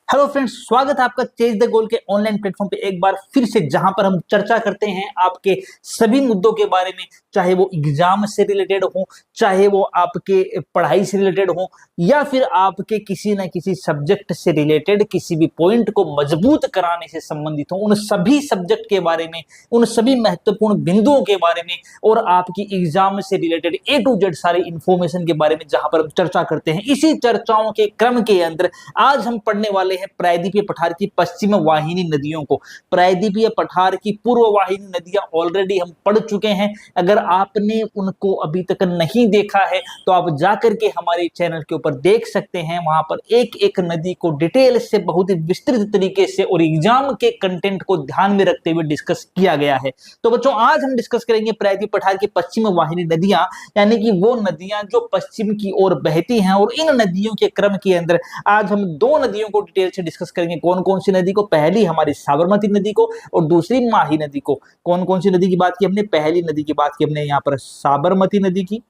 Hello friends, स्वागत है आपका चेज द गोल के ऑनलाइन प्लेटफॉर्म पे एक बार फिर से, जहां पर हम चर्चा करते हैं आपके सभी मुद्दों के बारे में। चाहे वो एग्जाम से रिलेटेड हो, चाहे वो आपके पढ़ाई से रिलेटेड हो, या फिर आपके किसी न किसी सब्जेक्ट से रिलेटेड किसी भी पॉइंट को मजबूत कराने से संबंधित हो, उन सभी सब्जेक्ट के बारे में, उन सभी महत्वपूर्ण बिंदुओं के बारे में और आपकी एग्जाम से रिलेटेड ए टू जेड सारी इंफॉर्मेशन के बारे में जहां पर हम चर्चा करते हैं। इसी चर्चाओं के क्रम के अंदर आज हम पढ़ने वाले हैं प्रायद्वीपीय पठार की पश्चिम वाहिनी नदियों को। प्रायद्वीपीय पठार की पूर्व वाहिनी नदियां ऑलरेडी हम पढ़ चुके हैं। अगर आपने उनको अभी तक नहीं देखा है तो आप जाकर के हमारे चैनल के ऊपर देख सकते हैं। वहां पर एक एक नदी को डिटेल से, बहुत ही विस्तृत तरीके से और एग्जाम के कंटेंट को ध्यान में रखते हुए डिस्कस किया गया है। तो बच्चों, आज हम डिस्कस करेंगे प्रायद्वीपीय पठार की पश्चिम वाहिनी नदियां, यानी कि वो नदियां जो पश्चिम की ओर बहती हैं। और इन नदियों के क्रम के अंदर आज हम दो नदियों को डिटेल से डिस्कस करेंगे। कौन कौन सी नदी को? पहली हमारी साबरमती नदी को और दूसरी माही नदी को। कौन कौन सी नदी की बात की हमने? पहली नदी की बात की हमने यहाँ पर साबरमती नदी की,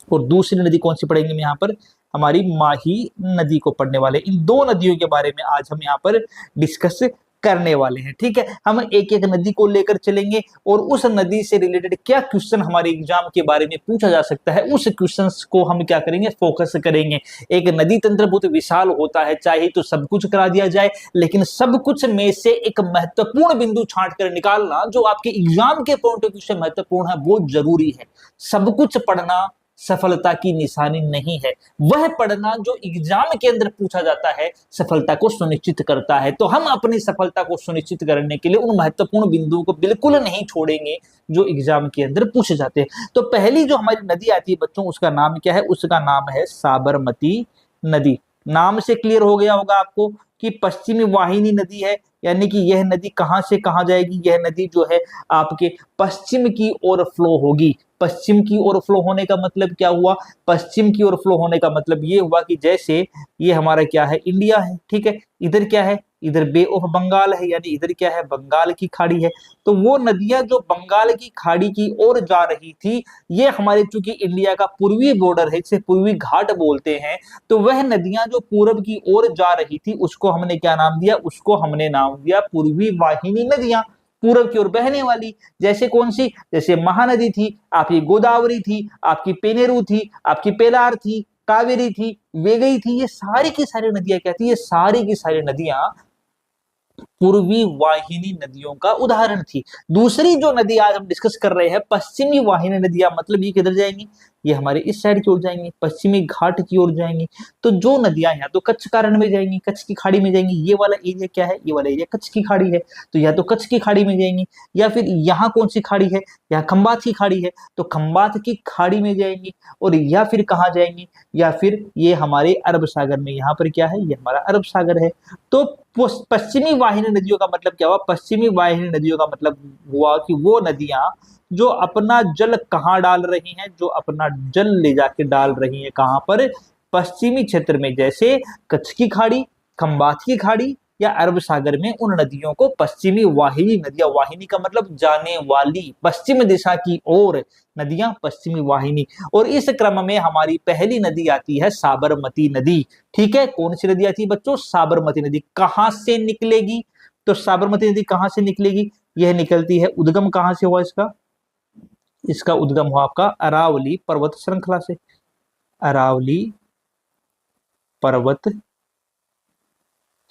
और दूसरी नदी कौन सी पढ़ेंगे हम यहाँ पर? हमारी माही नदी को पढ़ने वाले। इन दो नदियों के बारे में आज हम यहाँ पर डिस्कस करने वाले हैं। ठीक है, हम एक एक नदी को लेकर चलेंगे और उस नदी से रिलेटेड क्या क्वेश्चन हमारे एग्जाम के बारे में पूछा जा सकता है, उस क्वेश्चंस को हम क्या करेंगे? फोकस करेंगे। एक नदी तंत्र बहुत विशाल होता है, चाहे तो सब कुछ करा दिया जाए, लेकिन सब कुछ में से एक महत्वपूर्ण बिंदु छांट कर निकालना जो आपके एग्जाम के पॉइंट ऑफ व्यू से महत्वपूर्ण है, वो जरूरी है। सब कुछ पढ़ना सफलता की निशानी नहीं है, वह पढ़ना जो एग्जाम के अंदर पूछा जाता है सफलता को सुनिश्चित करता है। तो हम अपनी सफलता को सुनिश्चित करने के लिए उन महत्वपूर्ण बिंदुओं को बिल्कुल नहीं छोड़ेंगे जो एग्जाम के अंदर पूछे जाते हैं। तो पहली जो हमारी नदी आती है बच्चों, उसका नाम क्या है? उसका नाम है साबरमती नदी। नाम से क्लियर हो गया होगा आपको कि पश्चिमी वाहिनी नदी है, यानी कि यह नदी कहां से कहां जाएगी? यह नदी जो है आपके पश्चिम की ओर फ्लो होगी। पश्चिम की ओर फ्लो होने का मतलब क्या हुआ? पश्चिम की ओर फ्लो होने का मतलब ये हुआ कि जैसे ये हमारा क्या है? इंडिया है, ठीक है। इधर क्या है? इधर बे ऑफ बंगाल है, यानी इधर क्या है? बंगाल की खाड़ी है। तो वो नदियां जो बंगाल की खाड़ी की ओर जा रही थी, ये हमारे चूंकि इंडिया का पूर्वी बॉर्डर है, इसे पूर्वी घाट बोलते हैं, तो वह नदियां जो पूर्व की ओर जा रही थी उसको हमने क्या नाम दिया? उसको हमने नाम दिया पूर्वी वाहिनी नदियां, पूरब की ओर बहने वाली। जैसे कौन सी? जैसे महानदी थी, आपकी गोदावरी थी, आपकी पेनेरू थी, आपकी पेलार थी, कावेरी थी, वेगई थी। ये सारी की सारी नदियां क्या थी? ये सारी की सारी नदियां पूर्वी वाहिनी नदियों का उदाहरण थी। दूसरी जो नदी आज हम डिस्कस कर रहे हैं, पश्चिमी वाहिनी नदियां, मतलब ये किधर जाएंगी? ये हमारे इस साइड की ओर जाएंगी, पश्चिमी घाट की ओर जाएंगी। तो जो नदियां या तो कच्छ का रण में जाएंगी, कच्छ की खाड़ी में जाएंगी। ये वाला एरिया क्या है? ये वाला एरिया कच्छ की खाड़ी है, तो या तो कच्छ की खाड़ी में जाएंगी, या फिर यहाँ कौन सी खाड़ी है? यहाँ खंबात की खाड़ी है, तो खंबात की खाड़ी में जाएंगी। और या फिर कहाँ जाएंगी? या फिर ये हमारे अरब सागर में, यहाँ पर क्या है? ये हमारा अरब सागर है। तो पश्चिमी वाहिनी नदियों का मतलब क्या हुआ? पश्चिमी वाहिनी नदियों का मतलब हुआ कि वो नदियां जो अपना जल कहाँ डाल रही हैं? जो अपना जल ले जाके डाल रही हैं कहाँ पर? पश्चिमी क्षेत्र में, जैसे कच्छ की खाड़ी, खंबात की खाड़ी या अरब सागर में। उन नदियों को पश्चिमी वाहिनी नदियां, वाहिनी का मतलब जाने वाली, पश्चिम दिशा की ओर नदियां, पश्चिमी वाहिनी। और इस क्रम में हमारी पहली नदी आती है साबरमती नदी। ठीक है, कौन सी नदी आती है बच्चों? साबरमती नदी। कहां से निकलेगी? तो साबरमती नदी कहां से निकलेगी? यह निकलती है, उद्गम कहां से हुआ इसका? इसका उद्गम हुआ आपका अरावली पर्वत श्रृंखला से। अरावली पर्वत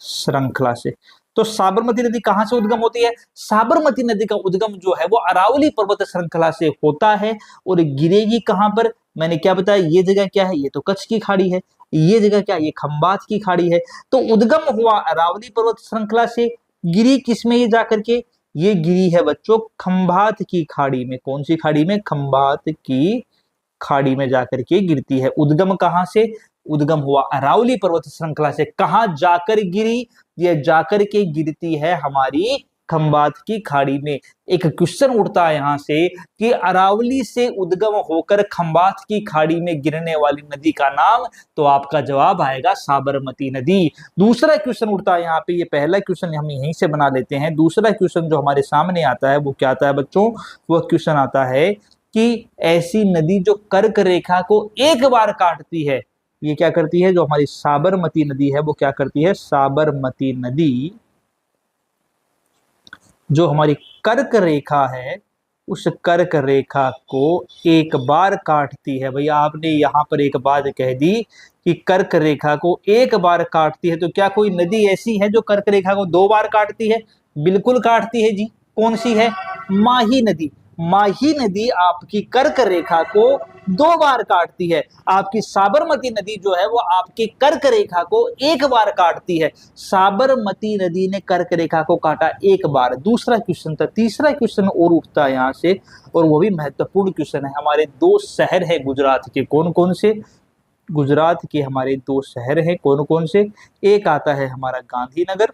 श्रृंखला से। तो साबरमती नदी कहां से उद्गम होती है? साबरमती नदी का उद्गम जो है वो अरावली पर्वत श्रृंखला से होता है। और गिरेगी कहां पर? मैंने क्या बताया? ये जगह क्या है? ये तो कच्छ की खाड़ी है। ये जगह क्या? ये खंबात की खाड़ी है। तो उद्गम हुआ अरावली पर्वत श्रृंखला से, गिरी किसमें ये जाकर के? ये गिरी है बच्चों खंबात की खाड़ी में। कौन सी खाड़ी में? खंबात की खाड़ी में जाकर के गिरती है। उद्गम कहां से? उद्गम हुआ अरावली पर्वत श्रृंखला से। कहां जाकर गिरी? ये जाकर के गिरती है हमारी खंबात की खाड़ी में। एक क्वेश्चन उठता है यहां से कि अरावली से उद्गम होकर खंबात की खाड़ी में गिरने वाली नदी का नाम, तो आपका जवाब आएगा साबरमती नदी। दूसरा क्वेश्चन उठता है यहाँ पे, ये पहला क्वेश्चन हम यहीं से बना लेते हैं। दूसरा क्वेश्चन जो हमारे सामने आता है वो क्या आता है बच्चों? वो क्वेश्चन आता है कि ऐसी नदी जो कर्क रेखा को एक बार काटती है, ये क्या करती है, जो हमारी साबरमती नदी है वो क्या करती है, साबरमती नदी जो हमारी कर्क रेखा है उस कर्क रेखा को एक बार काटती है। भैया आपने यहाँ पर एक बात कह दी कि कर्क रेखा को एक बार काटती है, तो क्या कोई नदी ऐसी है जो कर्क रेखा को 2 बार काटती है? बिल्कुल काटती है जी। कौन सी है? माही नदी। माही नदी आपकी कर्क रेखा को 2 बार काटती है। आपकी साबरमती नदी जो है वो आपकी कर्क रेखा को 1 बार काटती है। साबरमती नदी ने कर्क रेखा को काटा 1 बार। दूसरा क्वेश्चन था, तीसरा क्वेश्चन और उठता है यहाँ से, और वो भी महत्वपूर्ण क्वेश्चन है। हमारे 2 शहर है गुजरात के, कौन कौन से? गुजरात के हमारे 2 शहर हैं, कौन कौन से? एक आता है हमारा गांधीनगर,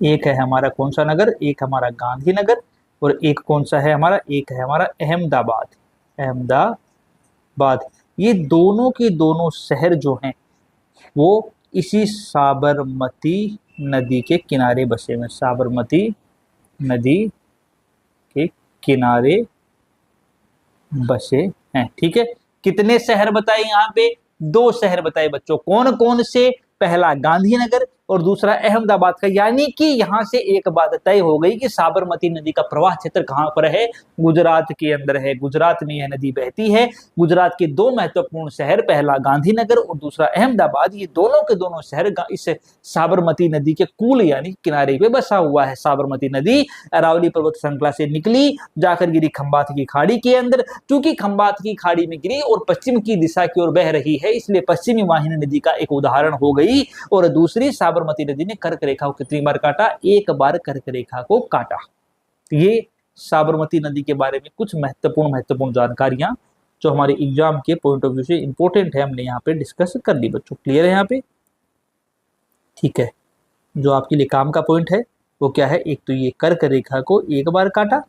एक है हमारा कौन सा नगर? एक हमारा गांधीनगर, और एक कौन सा है हमारा? एक है हमारा अहमदाबाद। अहमदाबाद। ये दोनों के दोनों शहर जो हैं वो इसी साबरमती नदी के किनारे बसे हुए। साबरमती नदी के किनारे बसे हैं, ठीक है। कितने शहर बताए यहाँ पे? 2 शहर बताए बच्चों। कौन कौन से? पहला गांधीनगर और दूसरा अहमदाबाद का। यानी कि यहां से एक बात तय हो गई कि साबरमती नदी का प्रवाह क्षेत्र कहां पर है? गुजरात के अंदर है। गुजरात में यह नदी बहती है। गुजरात के 2 महत्वपूर्ण शहर, पहला गांधीनगर और दूसरा अहमदाबाद, ये दोनों के दोनों शहर इस साबरमती नदी के कूल यानी किनारे पे बसा हुआ है। साबरमती नदी अरावली पर्वत श्रृंखला से निकली, जाकर गिरी खंबात की खाड़ी के अंदर। चूंकि खंबात की खाड़ी में गिरी और पश्चिम की दिशा की ओर बह रही है, इसलिए पश्चिमी वाहिनी नदी का एक उदाहरण हो गई। और दूसरी साबरमती नदी ने कर्क रेखा को कितनी बार काटा? 1 बार कर्क रेखा को काटा। ये साबरमती नदी के बारे में कुछ महत्वपूर्ण जानकारियां जो हमारे एग्जाम के पॉइंट ऑफ व्यू से इंपॉर्टेंट है, हमने यहाँ पे डिस्कस कर ली बच्चों। क्लियर है यहाँ पे? ठीक है। जो आपके लिए काम का पॉइंट है वो क्या है? एक तो ये कर्क रेखा को 1 बार काटा,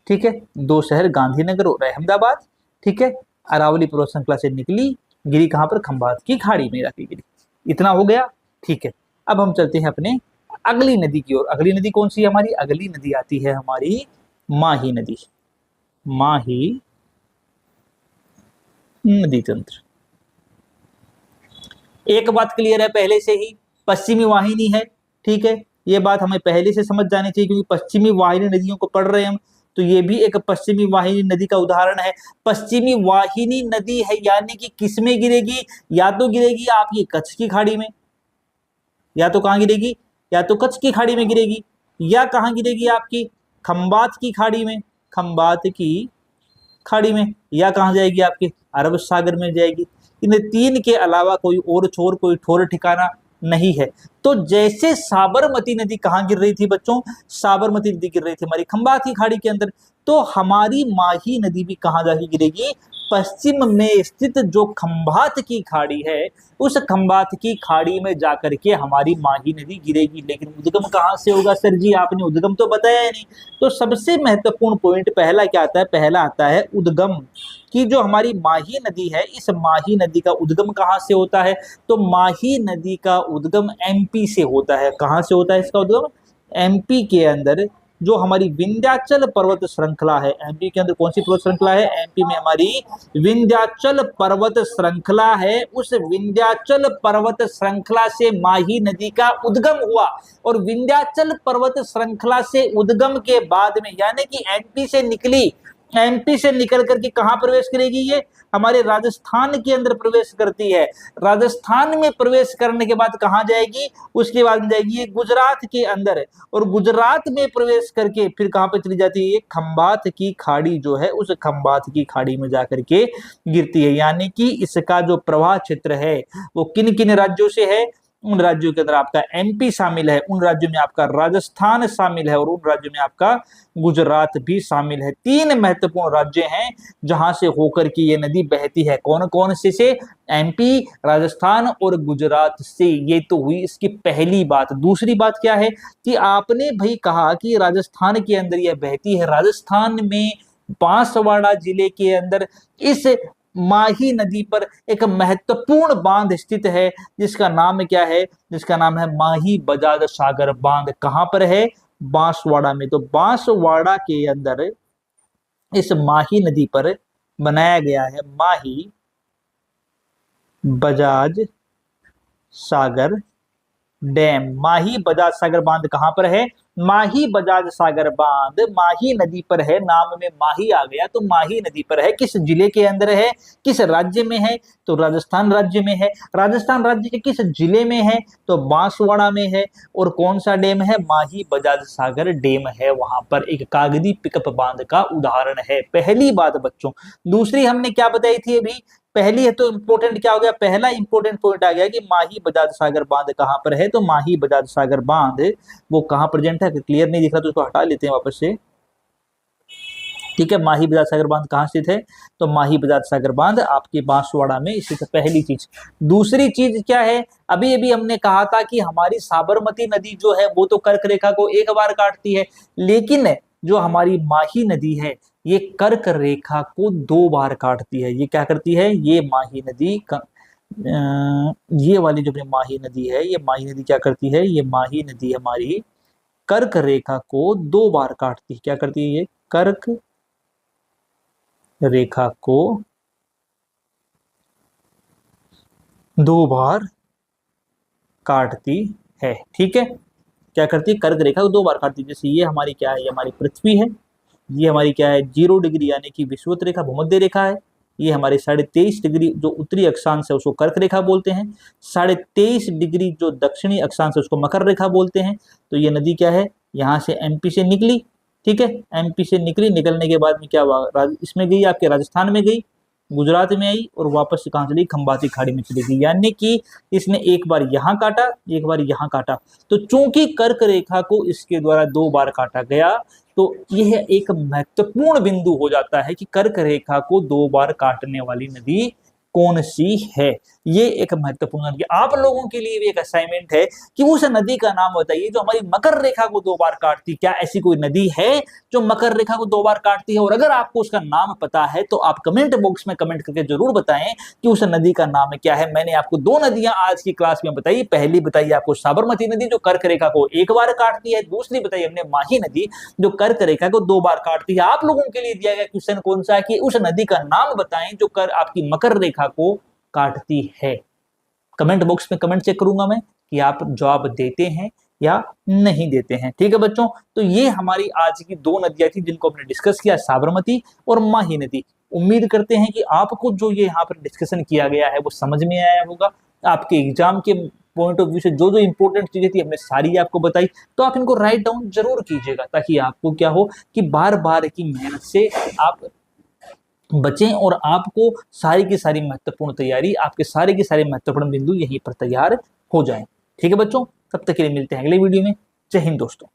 ठीक है। 2 शहर गांधीनगर और अहमदाबाद, ठीक है। अरावली पर्वत श्रृंखला से निकली, गिरी कहां पर? खंबात की खाड़ी में जाके गिरी। इतना हो गया, ठीक है। अब हम चलते हैं अपने अगली नदी की ओर। अगली नदी कौन सी है हमारी? अगली नदी आती है हमारी माही नदी। माही नदी तंत्र। एक बात क्लियर है पहले से ही, पश्चिमी वाहिनी है, ठीक है। ये बात हमें पहले से समझ जानी चाहिए, क्योंकि पश्चिमी वाहिनी नदियों को पढ़ रहे हैं हम, तो ये भी एक पश्चिमी वाहिनी नदी का उदाहरण है। पश्चिमी वाहिनी नदी है, यानी कि किस में गिरेगी? या तो गिरेगी आपकी कच्छ की खाड़ी में, या तो कहां गिरेगी? या तो कच्छ की खाड़ी में गिरेगी, या कहां गिरेगी? आपकी खंबात की खाड़ी में। खंबात की खाड़ी में, या कहां जाएगी? आपके अरब सागर में जाएगी। इन 3 के अलावा कोई और छोर, कोई ठोर ठिकाना नहीं है। तो जैसे साबरमती नदी कहां गिर रही थी बच्चों? साबरमती नदी गिर रही थी हमारी खंबात की खाड़ी के अंदर, तो हमारी माही नदी भी कहां जाके गिरेगी? पश्चिम में स्थित जो खंबात की खाड़ी है, उस खंबात की खाड़ी में जाकर के हमारी माही नदी गिरेगी। लेकिन उद्गम कहां से होगा? सर जी आपने उद्गम तो बताया ही नहीं। तो सबसे महत्वपूर्ण पॉइंट पहला क्या आता है? पहला आता है उद्गम, कि जो हमारी माही नदी है, इस माही नदी का उद्गम कहां से होता है? तो माही नदी का उद्गम एमपी से होता है। कहां से होता है इसका उद्गम? एमपी के अंदर जो हमारी विंध्याचल पर्वत श्रृंखला है। एमपी के अंदर कौन सी पर्वत श्रृंखला है? एमपी में हमारी विंध्याचल पर्वत श्रृंखला है। उस विंध्याचल पर्वत श्रृंखला से माही नदी का उद्गम हुआ, और विंध्याचल पर्वत श्रृंखला से उद्गम के बाद में, यानी कि एमपी से निकली, एमपी से निकल करके कहां प्रवेश करेगी? ये हमारे राजस्थान के अंदर प्रवेश करती है। राजस्थान में प्रवेश करने के बाद कहां जाएगी? उसके बाद में जाएगी ये गुजरात के अंदर, और गुजरात में प्रवेश करके फिर कहां पे चली जाती है? खंबात की खाड़ी जो है, उस खंबात की खाड़ी में जाकर के गिरती है। यानी कि इसका जो प्रवाह क्षेत्र है वो किन किन राज्यों से है? उन राज्यों के अंदर आपका एमपी शामिल है, उन राज्यों में आपका राजस्थान शामिल है, और उन राज्यों में आपका गुजरात भी शामिल है। 3 महत्वपूर्ण राज्य हैं जहां से होकर के ये नदी बहती है। कौन कौन से? एमपी, राजस्थान और गुजरात से। ये तो हुई इसकी पहली बात। दूसरी बात क्या है कि आपने भाई कहा कि राजस्थान के अंदर यह बहती है। राजस्थान में बांसवाड़ा जिले के अंदर इस माही नदी पर एक महत्वपूर्ण बांध स्थित है, जिसका नाम क्या है? जिसका नाम है माही बजाज सागर बांध। कहां पर है? बांसवाड़ा में। तो बांसवाड़ा के अंदर इस माही नदी पर बनाया गया है माही बजाज सागर डैम। माही बजाज सागर बांध कहां पर है? माही बजाज सागर बांध माही नदी पर है। नाम में माही आ गया तो माही नदी पर है। किस जिले के अंदर है? किस राज्य में है? तो राजस्थान राज्य में है। राजस्थान राज्य के किस जिले में है? तो बांसवाड़ा में है। और कौन सा डैम है? माही बजाज सागर डैम है। वहां पर एक कागदी पिकअप बांध का उदाहरण है। पहली बात बच्चों। दूसरी हमने क्या बताई थी अभी? पहली है तो इंपोर्टेंट क्या हो गया? पहला इंपोर्टेंट पॉइंट आ गया कि माही बजाज सागर बांध कहां पर है। तो माही बजाज सागर बांध वो कहां प्रेजेंट है? क्लियर नहीं दिख रहा तो उसको हटा लेते हैं वापस से। ठीक है, माही बजाज सागर बांध कहां स्थित है? तो माही बजाज सागर बांध आपके बांसवाड़ा में स्थित है। पहली चीज। दूसरी चीज क्या है? अभी अभी हमने कहा था कि हमारी साबरमती नदी जो है वो तो कर्क रेखा को एक बार काटती है, लेकिन जो हमारी माही नदी है ये कर्क रेखा को 2 बार काटती है। ये क्या करती है? ये माही नदी ये वाली जो अपनी माही नदी है, ये माही नदी क्या करती है? ये माही नदी हमारी कर्क रेखा को 2 बार काटती है। क्या करती है? ये कर्क रेखा को 2 बार काटती है। ठीक है, क्या करती है? कर्क रेखा को 2 बार काटती है। जैसे ये हमारी क्या है? ये हमारी पृथ्वी है। ये हमारी क्या है? 0 डिग्री यानी कि विषुवत रेखा, भूमध्य रेखा है। ये हमारे 23.5 डिग्री जो उत्तरी अक्षांश है उसको कर्क रेखा बोलते हैं। 23.5 डिग्री जो दक्षिणी अक्षांश है उसको मकर रेखा बोलते हैं। तो ये नदी क्या है? यहाँ से एमपी से निकली। ठीक है, एमपी से निकली, निकलने के बाद में क्या हुआ? इसमें गई, आपके राजस्थान में गई, गुजरात में आई और वापस से कहां चली? खंबाती खाड़ी में चली गई। यानी कि इसने एक बार यहां काटा, एक बार यहां काटा। तो चूंकि कर्क रेखा को इसके द्वारा 2 बार काटा गया तो यह एक महत्वपूर्ण बिंदु हो जाता है कि कर्क रेखा को 2 बार काटने वाली नदी कौन सी है। ये एक महत्वपूर्ण नदी। आप लोगों के लिए भी एक असाइनमेंट है कि उस नदी का नाम बताइए जो हमारी मकर रेखा को 2 बार काटती। क्या ऐसी कोई नदी है जो मकर रेखा को 2 बार काटती है? और अगर आपको उसका नाम पता है तो आप कमेंट बॉक्स में कमेंट करके जरूर बताएं कि उस नदी का नाम क्या है। मैंने आपको 2 नदियां आज की क्लास में बताई। पहली बताई आपको साबरमती नदी जो कर्क रेखा को 1 बार काटती है। दूसरी बताई हमने माही नदी जो कर्क रेखा को 2 बार काटती है। आप लोगों के लिए दिया गया क्वेश्चन कौन सा है कि उस नदी का नाम बताएं जो आपकी मकर रेखा को काटती है। कमेंट बॉक्स में कमेंट चेक करूंगा मैं कि आप जवाब देते हैं या नहीं देते हैं। ठीक है बच्चों, तो ये हमारी आज की 2 नदियां थी जिनको हमने डिस्कस किया, साबरमती और माही नदी। उम्मीद करते हैं कि आपको जो ये यहाँ पर डिस्कशन किया गया है वो समझ में आया होगा। आपके एग्जाम के पॉइंट ऑफ व्यू से जो जो इंपॉर्टेंट चीजें थी हमने सारी आपको बताई, तो आप इनको राइट डाउन जरूर कीजिएगा ताकि आपको क्या हो कि बार बार की मेहनत से आप बचें और आपको सारी की सारी महत्वपूर्ण तैयारी, आपके सारे के सारे महत्वपूर्ण बिंदु यहीं पर तैयार हो जाएं। ठीक है बच्चों, तब तक के लिए मिलते हैं अगले वीडियो में। जय हिंद दोस्तों।